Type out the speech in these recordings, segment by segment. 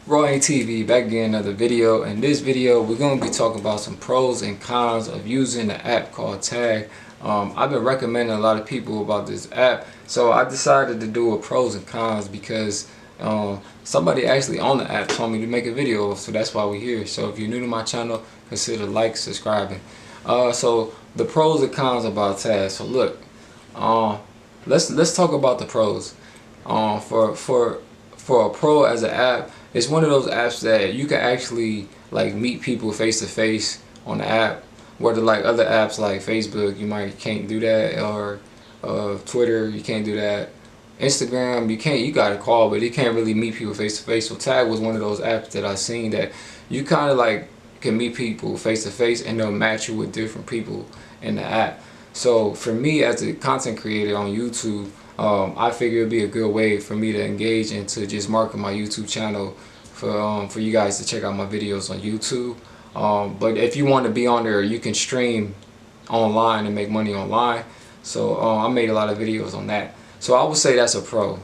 Raw Ink TV back again, another video. In this video we're going to be talking about some pros and cons of using the app called Tag. I've been recommending a lot of people about this app, so I decided to do a pros and cons because somebody actually on the app told me to make a video, so that's why we're here. So if you're new to my channel, consider like, subscribing. So the pros and cons about Tag. So look, let's talk about the pros. For a pro as an app, it's one of those apps that you can actually like meet people face to face on the app. Whether like other apps like Facebook, you can't do that, or Twitter, you can't do that. Instagram, you got a call, but you can't really meet people face to face. So Tag was one of those apps that I seen that you kind of like can meet people face to face, and they'll match you with different people in the app. So for me as a content creator on YouTube, I figure it'd be a good way for me to engage and to just market my YouTube channel for you guys to check out my videos on YouTube. But if you want to be on there, you can stream online and make money online. So I made a lot of videos on that. So I would say that's a pro.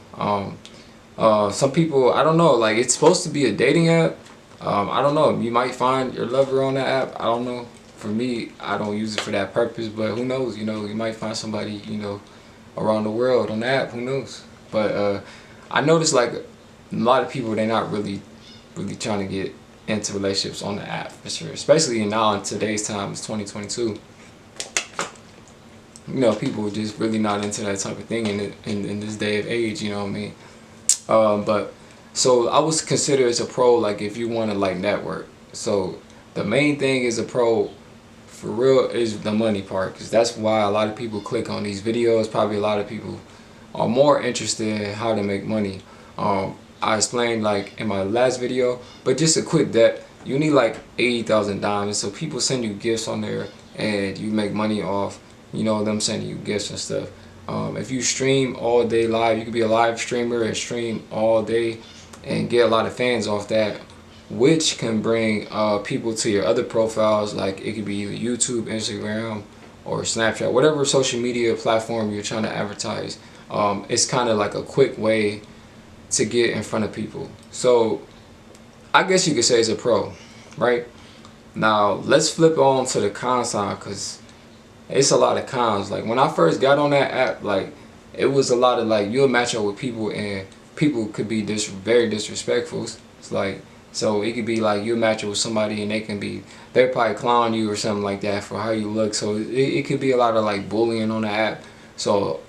Some people, I don't know, like it's supposed to be a dating app. I don't know, you might find your lover on that app. I don't know. For me, I don't use it for that purpose, but who knows, you might find somebody, around the world on the app, who knows. But I noticed like a lot of people, they're not really trying to get into relationships on the app, for sure. Especially now in today's time, it's 2022. People are just really not into that type of thing in this day of age, you know what I mean? But so I would consider it's a pro like if you want to like network. So the main thing is a pro for real is the money part, because that's why a lot of people click on these videos. Probably a lot of people are more interested in how to make money. I explained like in my last video, but just a quick that you need like 80,000 diamonds. So people send you gifts on there and you make money off, them sending you gifts and stuff. If you stream all day live, you could be a live streamer and stream all day and get a lot of fans off that, which can bring people to your other profiles. Like it could be either YouTube, Instagram, or Snapchat, whatever social media platform you're trying to advertise. It's kind of like a quick way to get in front of people. So I guess you could say it's a pro, right? Now let's flip on to the con side, because it's a lot of cons. Like when I first got on that app, like it was a lot of like you'll match up with people and people could be very disrespectful. It's like, so it could be like you match up with somebody and they're probably clowning you or something like that for how you look. So it could be a lot of like bullying on the app. So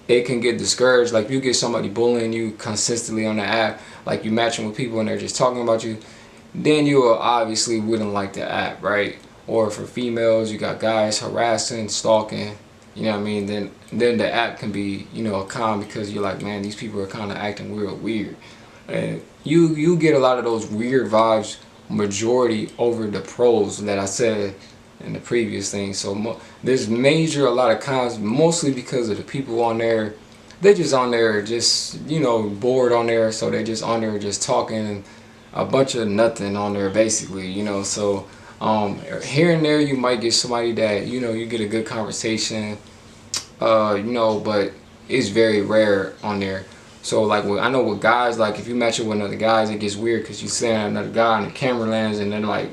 it can get discouraged. Like you get somebody bullying you consistently on the app, like you matching with people and they're just talking about you, then you obviously wouldn't like the app, right? Or for females, you got guys harassing, stalking, you know what I mean? Then the app can be, a con, because you're like, man, these people are kind of acting real weird. And you get a lot of those weird vibes majority over the pros that I said in the previous thing. So there's a lot of cons, mostly because of the people on there. They're just on there just, bored on there, so they're just on there just talking a bunch of nothing on there basically, so here and there you might get somebody that you get a good conversation, but it's very rare on there. So like I know with guys, like if you match up with another guys, it gets weird because you staring at another guy and the camera lands, and then like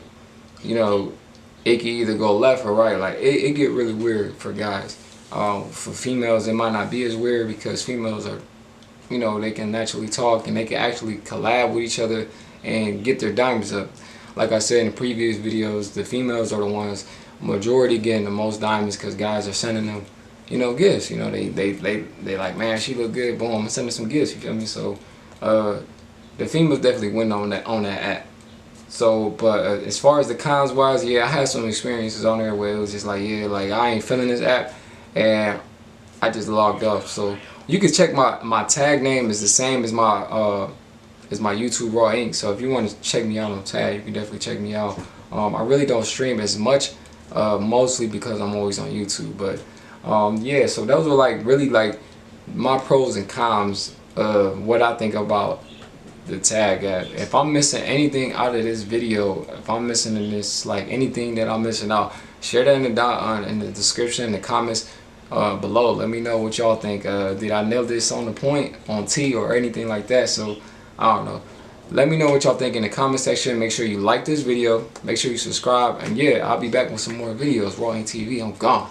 it can either go left or right. Like it get really weird for guys. For females it might not be as weird, because females are, they can naturally talk and they can actually collab with each other and get their diamonds up. Like I said in the previous videos, the females are the ones majority getting the most diamonds, because guys are sending them gifts. They like, man, she look good, boom, I'm gonna send her some gifts, you feel me? So the females definitely win on that app. So but as far as the cons wise, yeah, I had some experiences on there where it was just like, yeah, like I ain't feeling this app, and I just logged off. So you can check my tag name is the same as my YouTube Raw Ink. So if you want to check me out on Tag, you can definitely check me out. I really don't stream as much, mostly because I'm always on YouTube. But yeah, so those were like really like my pros and cons of what I think about the Tag app. If I'm missing anything out of this video, if I'm missing in this, like anything that I'm missing out, share that in the description, in the comments below. Let me know what y'all think. Did I nail this on the point, on T, or anything like that? So I don't know. Let me know what y'all think in the comment section. Make sure you like this video. Make sure you subscribe. And yeah, I'll be back with some more videos. Raw Ain't TV. I'm gone.